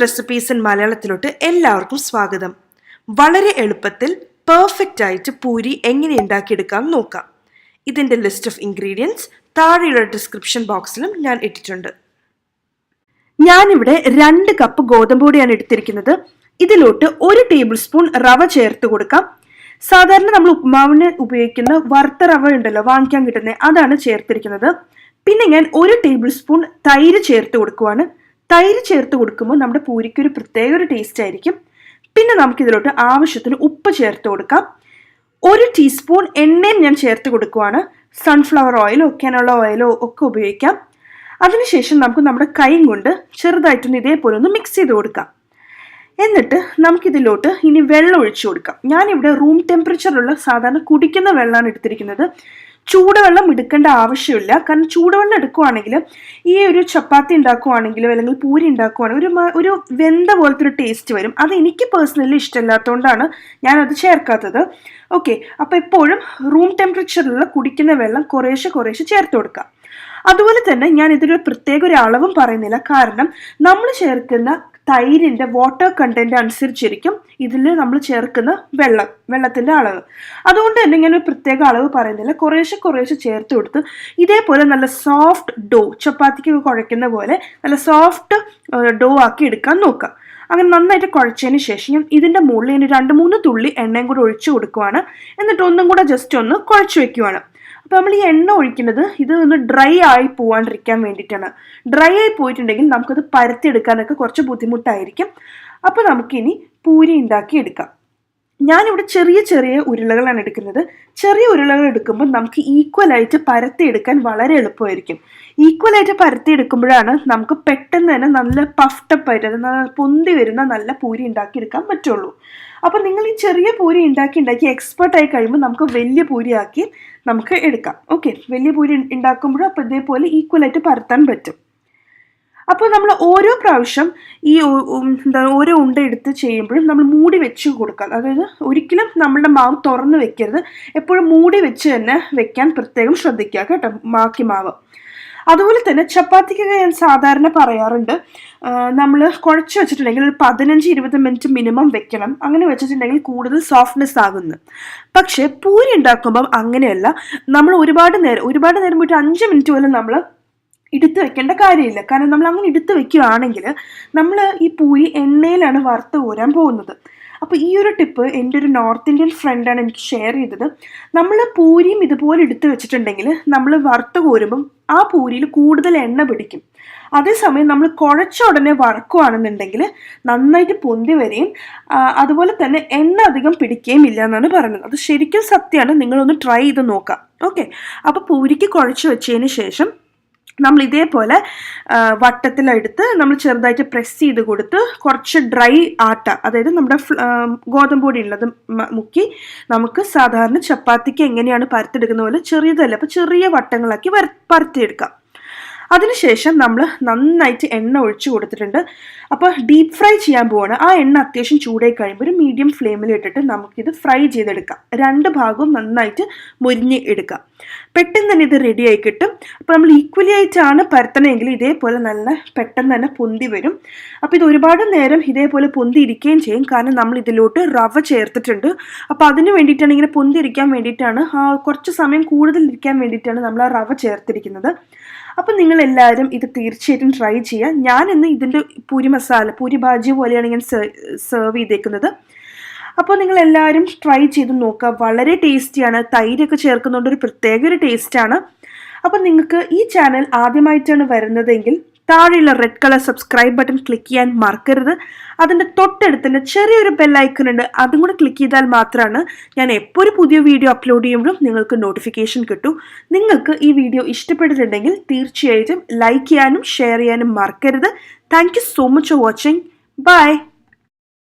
Recipes in മലയാളത്തിലോട്ട് എല്ലാവർക്കും സ്വാഗതം. വളരെ എളുപ്പത്തിൽ പെർഫെക്റ്റ് ആയിട്ട് പൂരി എങ്ങനെ ഉണ്ടാക്കിയെടുക്കാം നോക്കാം. ഇതിൻ്റെ ലിസ്റ്റ് ഓഫ് ഇൻഗ്രീഡിയൻസ് താഴെയുള്ള ഡിസ്ക്രിപ്ഷൻ ബോക്സിലും ഞാൻ ഇട്ടിട്ടുണ്ട്. ഞാനിവിടെ 2 കപ്പ് ഗോതമ്പ് പൊടിയാണ് എടുത്തിരിക്കുന്നത്. ഇതിലോട്ട് 1 ടേബിൾ സ്പൂൺ റവ ചേർത്ത് കൊടുക്കാം. സാധാരണ നമ്മൾ ഉപ്മാവിന് ഉപയോഗിക്കുന്ന വറുത്ത റവ ഉണ്ടല്ലോ, വാങ്ങിക്കാൻ കിട്ടുന്നത്, അതാണ് ചേർത്തിരിക്കുന്നത്. പിന്നെ ഞാൻ 1 ടേബിൾ സ്പൂൺ തൈര് ചേർത്ത് കൊടുക്കുവാണ്. തൈര് ചേർത്ത് കൊടുക്കുമ്പോൾ നമ്മുടെ പൂരിക്ക് ഒരു പ്രത്യേക ഒരു ടേസ്റ്റ് ആയിരിക്കും. പിന്നെ നമുക്കിതിലോട്ട് ആവശ്യത്തിന് ഉപ്പ് ചേർത്ത് കൊടുക്കാം. 1 ടീസ്പൂൺ എണ്ണയും ഞാൻ ചേർത്ത് കൊടുക്കുവാണ്. സൺഫ്ലവർ ഓയിലോ കാനോല ഓയിലോ ഒക്കെ ഉപയോഗിക്കാം. അതിനുശേഷം നമുക്ക് നമ്മുടെ കൈ കൊണ്ട് ചെറുതായിട്ടൊന്ന് ഇതേപോലെ ഒന്ന് മിക്സ് ചെയ്ത് കൊടുക്കാം. എന്നിട്ട് നമുക്കിതിലോട്ട് ഇനി വെള്ളം ഒഴിച്ചു കൊടുക്കാം. ഞാനിവിടെ റൂം ടെമ്പറേച്ചറിലുള്ള സാധാരണ കുടിക്കുന്ന വെള്ളമാണ് എടുത്തിരിക്കുന്നത്. ചൂടുവെള്ളം എടുക്കേണ്ട ആവശ്യമില്ല. കാരണം ചൂടുവെള്ളം എടുക്കുവാണെങ്കിൽ ഈ ഒരു ചപ്പാത്തി ഉണ്ടാക്കുവാണെങ്കിലോ അല്ലെങ്കിൽ പൂരി ഉണ്ടാക്കുവാണെങ്കിൽ ഒരു വെന്ത പോലത്തെ ഒരു ടേസ്റ്റ് വരും. അത് എനിക്ക് പേഴ്സണലി ഇഷ്ടമില്ലാത്തതുകൊണ്ടാണ് ഞാനത് ചേർക്കാത്തത്. ഓക്കെ, അപ്പോൾ എപ്പോഴും റൂം ടെമ്പറേച്ചറിലുള്ള കുടിക്കുന്ന വെള്ളം കുറേശ്ശെ ചേർത്ത് കൊടുക്കാം. അതുപോലെ തന്നെ ഞാൻ ഇതിലൊരു പ്രത്യേക ഒരു അളവും പറയുന്നില്ല. കാരണം നമ്മൾ ചേർക്കുന്ന തൈരിൻ്റെ വാട്ടർ കണ്ടന്റ് അനുസരിച്ചിരിക്കും ഇതിൽ നമ്മൾ ചേർക്കുന്ന വെള്ളത്തിൻ്റെ അളവ്. അതുകൊണ്ട് തന്നെ ഞാൻ ഒരു പ്രത്യേക അളവ് പറയുന്നില്ല. കുറേശ്ശെ ചേർത്ത് കൊടുത്ത് ഇതേപോലെ നല്ല സോഫ്റ്റ് ഡോ, ചപ്പാത്തിക്ക് കുഴയ്ക്കുന്ന പോലെ നല്ല സോഫ്റ്റ് ഡോ ആക്കി എടുക്കാൻ നോക്കാം. അങ്ങനെ നന്നായിട്ട് കുഴച്ചതിന് ശേഷം ഞാൻ ഇതിൻ്റെ മുകളിൽ ഇനി 2-3 തുള്ളി എണ്ണയും കൂടെ ഒഴിച്ചു കൊടുക്കുവാണ്. എന്നിട്ട് ഒന്നും കൂടെ ജസ്റ്റ് ഒന്ന് കുഴച്ച് വെക്കുവാണ്. അപ്പോൾ നമ്മൾ ഈ എണ്ണ ഒഴിക്കുന്നത് ഇത് ഒന്ന് ഡ്രൈ ആയി പോവാണ്ടിരിക്കാൻ വേണ്ടിയിട്ടാണ്. ഡ്രൈ ആയി പോയിട്ടുണ്ടെങ്കിൽ നമുക്കത് പരത്തിയെടുക്കാനൊക്കെ കുറച്ച് ബുദ്ധിമുട്ടായിരിക്കും. അപ്പോൾ നമുക്കിനി പൂരി ഉണ്ടാക്കി എടുക്കാം. ഞാനിവിടെ ചെറിയ ഉരുളകളാണ് എടുക്കുന്നത്. ചെറിയ ഉരുളകൾ എടുക്കുമ്പോൾ നമുക്ക് ഈക്വലായിട്ട് പരത്തിയെടുക്കാൻ വളരെ എളുപ്പമായിരിക്കും. ഈക്വലായിട്ട് പരത്തിയെടുക്കുമ്പോഴാണ് നമുക്ക് പെട്ടെന്ന് തന്നെ നല്ല പഫ്റ്റപ്പായിട്ട് പൊന്തി വരുന്ന നല്ല പൂരി ഉണ്ടാക്കിയെടുക്കാൻ പറ്റുള്ളൂ. അപ്പോൾ നിങ്ങൾ ഈ ചെറിയ പൂരി ഉണ്ടാക്കി എക്സ്പേർട്ടായി കഴിയുമ്പോൾ നമുക്ക് വലിയ പൂരിയാക്കി നമുക്ക് എടുക്കാം. ഓക്കെ, വലിയ പൂരി ഉണ്ടാക്കുമ്പോഴും അപ്പോൾ ഇതേപോലെ ഈക്വലായിട്ട് പരത്താൻ പറ്റും. അപ്പോൾ നമ്മൾ ഓരോ പ്രാവശ്യം ഈ ഓരോ ഉണ്ട എടുത്ത് ചെയ്യുമ്പോഴും നമ്മൾ മൂടി വെച്ച് കൊടുക്കാം. അതായത് ഒരിക്കലും നമ്മളുടെ മാവ് തുറന്ന് വെക്കരുത്. എപ്പോഴും മൂടി വെച്ച് തന്നെ വെക്കാൻ പ്രത്യേകം ശ്രദ്ധിക്കുക കേട്ടോ, ബാക്കി മാവ്. അതുപോലെ തന്നെ ചപ്പാത്തിക്കൊക്കെ ഞാൻ സാധാരണ പറയാറുണ്ട്, നമ്മൾ കുഴച്ച് വെച്ചിട്ടുണ്ടെങ്കിൽ ഒരു 15-20 മിനിറ്റ് മിനിമം വെക്കണം. അങ്ങനെ വെച്ചിട്ടുണ്ടെങ്കിൽ കൂടുതൽ സോഫ്റ്റ്നെസ് ആകുന്നു. പക്ഷേ പൂരി ഉണ്ടാക്കുമ്പം അങ്ങനെയല്ല. നമ്മൾ ഒരുപാട് നേരം പോയിട്ട് 5 മിനിറ്റ് പോലും നമ്മൾ എടുത്ത് വെക്കേണ്ട കാര്യമില്ല. കാരണം നമ്മൾ അങ്ങനെ എടുത്ത് വെക്കുകയാണെങ്കിൽ നമ്മൾ ഈ പൂരി എണ്ണയിലാണ് വറുത്ത് കോരാൻ പോകുന്നത്. അപ്പോൾ ഈ ഒരു ടിപ്പ് എൻ്റെ ഒരു നോർത്ത് ഇന്ത്യൻ ഫ്രണ്ടാണ് എനിക്ക് ഷെയർ ചെയ്തത്. നമ്മൾ പൂരിയും ഇതുപോലെ എടുത്ത് വെച്ചിട്ടുണ്ടെങ്കിൽ നമ്മൾ വറുത്ത് കോരുമ്പം ആ പൂരിയിൽ കൂടുതൽ എണ്ണ പിടിക്കും. അതേസമയം നമ്മൾ കുഴച്ച ഉടനെ വറക്കുകയാണെന്നുണ്ടെങ്കിൽ നന്നായിട്ട് പൊന്തി വരികയും അതുപോലെ തന്നെ എണ്ണ അധികം പിടിക്കുകയും ഇല്ല എന്നാണ് പറയുന്നത്. അത് ശരിക്കും സത്യമാണ്. നിങ്ങളൊന്ന് ട്രൈ ചെയ്ത് നോക്കാം. ഓക്കെ, അപ്പോൾ പൂരിക്ക് കുഴച്ച് വെച്ചതിന് ശേഷം നമ്മൾ ഇതേപോലെ വട്ടത്തിലെടുത്ത് നമ്മൾ ചെറുതായിട്ട് പ്രസ് ചെയ്ത് കൊടുത്ത് കുറച്ച് ഡ്രൈ ആട്ട, അതായത് നമ്മുടെ ഗോതമ്പ് പൊടി ഉള്ളത് മുക്കി നമുക്ക് സാധാരണ ചപ്പാത്തിക്ക് എങ്ങനെയാണ് പരത്തെടുക്കുന്ന പോലെ ചെറിയതല്ല, അപ്പോൾ ചെറിയ വട്ടങ്ങളാക്കി പരത്തിയെടുക്കാം. അതിനുശേഷം നമ്മൾ നന്നായിട്ട് എണ്ണ ഒഴിച്ചു കൊടുത്തിട്ടുണ്ട്. അപ്പോൾ ഡീപ്പ് ഫ്രൈ ചെയ്യാൻ പോവാണ്. ആ എണ്ണ അത്യാവശ്യം ചൂടായി കഴിയുമ്പോൾ ഒരു മീഡിയം ഫ്ലെയിമിൽ ഇട്ടിട്ട് നമുക്കിത് ഫ്രൈ ചെയ്തെടുക്കാം. 2 ഭാഗവും നന്നായിട്ട് മുരിഞ്ഞ് എടുക്കാം. പെട്ടെന്ന് തന്നെ ഇത് റെഡി ആയി കിട്ടും. അപ്പോൾ നമ്മൾ ഈക്വലി ആയിട്ടാണ് പരത്തണമെങ്കിൽ ഇതേപോലെ നല്ല പെട്ടെന്ന് തന്നെ പൊന്തി വരും. അപ്പോൾ ഇത് ഒരുപാട് നേരം ഇതേപോലെ പൊന്തി ഇരിക്കുകയും ചെയ്യും. കാരണം നമ്മൾ ഇതിലോട്ട് റവ ചേർത്തിട്ടുണ്ട്. അപ്പോൾ അതിന് വേണ്ടിയിട്ടാണ്, ഇങ്ങനെ പൊന്തി ഇരിക്കാൻ വേണ്ടിയിട്ടാണ്, കുറച്ച് സമയം കൂടുതൽ ഇരിക്കാൻ വേണ്ടിയിട്ടാണ് നമ്മൾ ആ റവ ചേർത്തിരിക്കുന്നത്. അപ്പം നിങ്ങളെല്ലാവരും ഇത് തീർച്ചയായിട്ടും ട്രൈ ചെയ്യുക. ഞാൻ ഇന്ന് ഇതിൻ്റെ പൂരി ഭാജി പോലെയാണ് ഞാൻ സെർവ് ചെയ്തേക്കുന്നത്. അപ്പോൾ നിങ്ങളെല്ലാവരും ട്രൈ ചെയ്ത് നോക്കുക. വളരെ ടേസ്റ്റിയാണ്. തൈരൊക്കെ ചേർക്കുന്നതുകൊണ്ട് ഒരു പ്രത്യേക ഒരു ടേസ്റ്റാണ്. അപ്പോൾ നിങ്ങൾക്ക് ഈ ചാനൽ ആദ്യമായിട്ടാണ് വരുന്നതെങ്കിൽ താഴെയുള്ള red colour subscribe button click ചെയ്യാൻ മറക്കരുത്. അതിൻ്റെ തൊട്ടടുത്ത് തന്നെ ചെറിയൊരു ബെല്ലൈക്കൺ ഉണ്ട്. അതും കൂടെ ക്ലിക്ക് ചെയ്താൽ മാത്രമാണ് ഞാൻ എപ്പോൾ ഒരു പുതിയ വീഡിയോ അപ്ലോഡ് ചെയ്യുമ്പോഴും നിങ്ങൾക്ക് നോട്ടിഫിക്കേഷൻ കിട്ടും. നിങ്ങൾക്ക് ഈ വീഡിയോ ഇഷ്ടപ്പെട്ടിട്ടുണ്ടെങ്കിൽ തീർച്ചയായിട്ടും ലൈക്ക് ചെയ്യാനും ഷെയർ ചെയ്യാനും മറക്കരുത്. Thank you so much for watching. By.